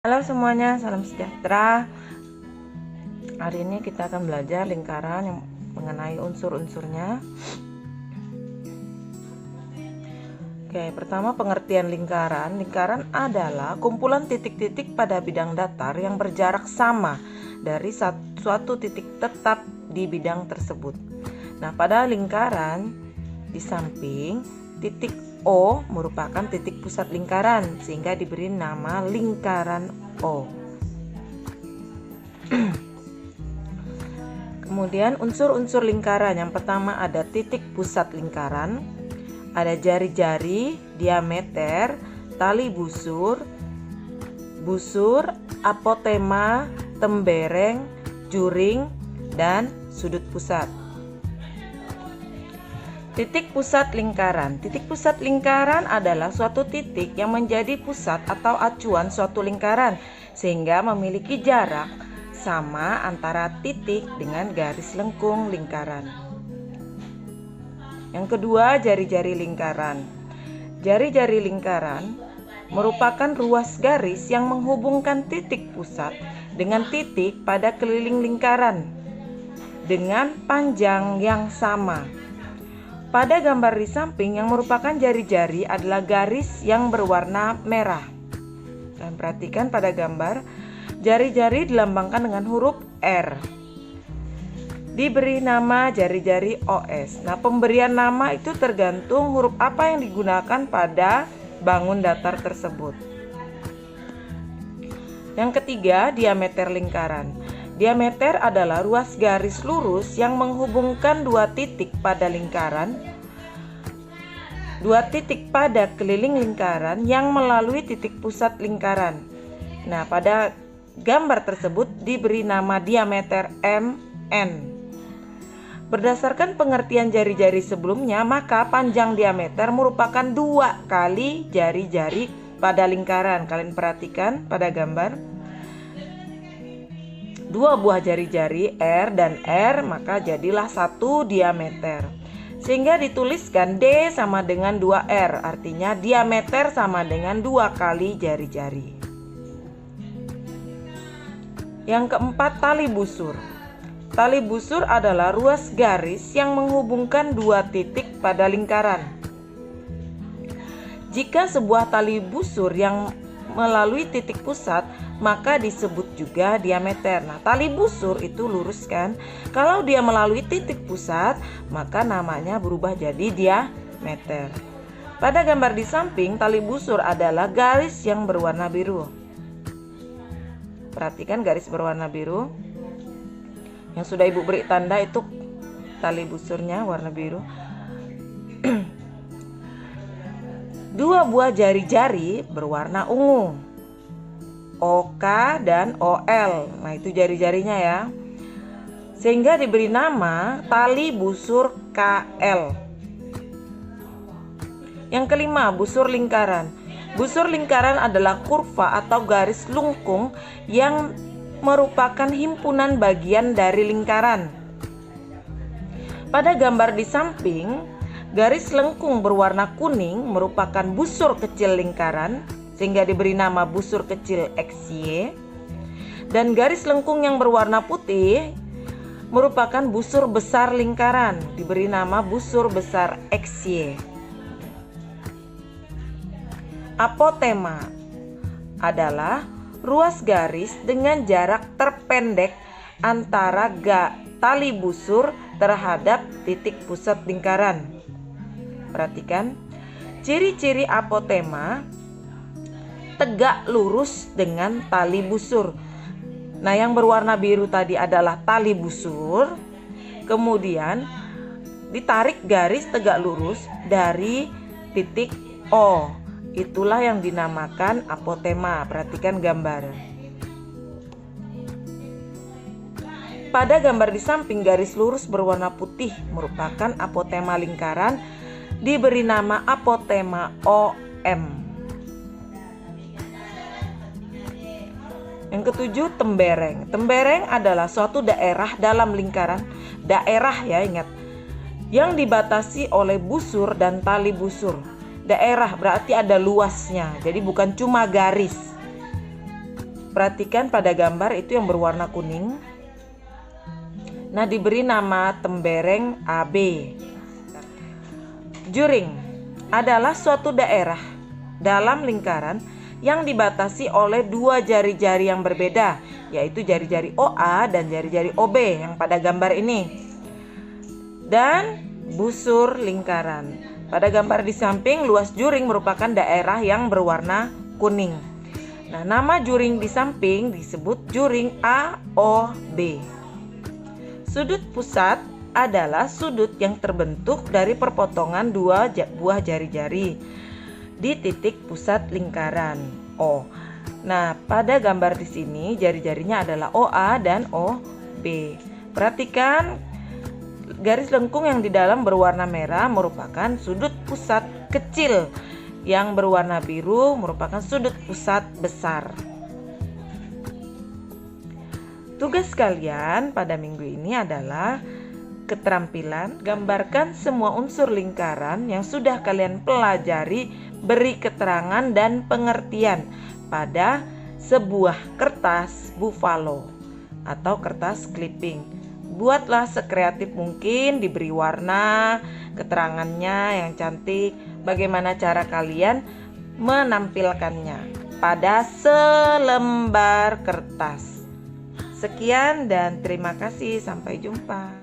Halo semuanya, salam sejahtera. Hari ini kita akan belajar lingkaran yang mengenai unsur-unsurnya. Oke, pertama pengertian lingkaran. Lingkaran adalah kumpulan titik-titik pada bidang datar yang berjarak sama dari suatu titik tetap di bidang tersebut. Nah, pada lingkaran di samping titik O merupakan titik pusat lingkaran sehingga diberi nama lingkaran O. Kemudian unsur-unsur lingkaran, yang pertama ada titik pusat lingkaran, ada jari-jari, diameter, tali busur, apotema, tembereng, juring, dan sudut pusat. Titik pusat lingkaran. Titik pusat lingkaran adalah suatu titik yang menjadi pusat atau acuan suatu lingkaran sehingga memiliki jarak sama antara titik dengan garis lengkung lingkaran. Yang kedua, jari-jari lingkaran. Jari-jari lingkaran merupakan ruas garis yang menghubungkan titik pusat dengan titik pada keliling lingkaran dengan panjang yang sama. Pada gambar di samping, yang merupakan jari-jari adalah garis yang berwarna merah. Dan perhatikan pada gambar, jari-jari dilambangkan dengan huruf R. Diberi nama jari-jari OS. Nah, pemberian nama itu tergantung huruf apa yang digunakan pada bangun datar tersebut. Yang ketiga, diameter lingkaran. Diameter adalah ruas garis lurus yang menghubungkan dua titik pada lingkaran, dua titik pada keliling lingkaran yang melalui titik pusat lingkaran. Nah, pada gambar tersebut diberi nama diameter MN. Berdasarkan pengertian jari-jari sebelumnya, maka panjang diameter merupakan 2 kali jari-jari pada lingkaran. Kalian perhatikan pada gambar. 2 buah jari-jari R dan R, maka jadilah 1 diameter. Sehingga dituliskan D sama dengan 2R, artinya diameter sama dengan 2 kali jari-jari. Yang keempat, tali busur. Tali busur adalah ruas garis yang menghubungkan 2 titik pada lingkaran. Jika sebuah tali busur yang melalui titik pusat, maka disebut juga diameter. Nah, tali busur itu lurus kan? Kalau dia melalui titik pusat, maka namanya berubah jadi diameter. Pada gambar di samping, tali busur adalah garis yang berwarna biru. Perhatikan garis berwarna biru. Yang sudah Ibu beri tanda itu tali busurnya warna biru. 2 buah jari-jari berwarna ungu, OK dan OL. Nah, itu jari-jarinya ya. Sehingga diberi nama tali busur KL. Yang kelima, busur lingkaran. Busur lingkaran adalah kurva atau garis lengkung yang merupakan himpunan bagian dari lingkaran. Pada gambar di samping, garis lengkung berwarna kuning merupakan busur kecil lingkaran sehingga diberi nama busur kecil XY. Dan garis lengkung yang berwarna putih merupakan busur besar lingkaran, diberi nama busur besar XY. Apotema adalah ruas garis dengan jarak terpendek antara tali busur terhadap titik pusat lingkaran. Perhatikan, ciri-ciri apotema tegak lurus dengan tali busur. Nah, yang berwarna biru tadi adalah tali busur. Kemudian ditarik garis tegak lurus dari titik O. Itulah yang dinamakan apotema. Perhatikan gambar. Pada gambar di samping, garis lurus berwarna putih merupakan apotema lingkaran, diberi nama apotema OM. Yang ketujuh, tembereng. Tembereng adalah suatu daerah dalam lingkaran, daerah ya, ingat, yang dibatasi oleh busur dan tali busur. Daerah berarti ada luasnya, jadi bukan cuma garis. Perhatikan pada gambar itu yang berwarna kuning. Nah, diberi nama tembereng AB. Juring adalah suatu daerah dalam lingkaran yang dibatasi oleh dua jari-jari yang berbeda, yaitu jari-jari OA dan jari-jari OB yang pada gambar ini. Dan busur lingkaran. Pada gambar di samping, luas juring merupakan daerah yang berwarna kuning. Nah, nama juring di samping disebut juring AOB. Sudut pusat adalah sudut yang terbentuk dari perpotongan dua buah jari-jari di titik pusat lingkaran O. Nah, pada gambar di sini jari-jarinya adalah OA dan OB. Perhatikan garis lengkung yang di dalam berwarna merah merupakan sudut pusat kecil, yang berwarna biru merupakan sudut pusat besar. Tugas kalian pada minggu ini adalah keterampilan gambarkan semua unsur lingkaran yang sudah kalian pelajari, beri keterangan dan pengertian pada sebuah kertas buffalo atau kertas clipping. Buatlah sekreatif mungkin, diberi warna, keterangannya yang cantik, bagaimana cara kalian menampilkannya pada selembar kertas. Sekian dan terima kasih, sampai jumpa.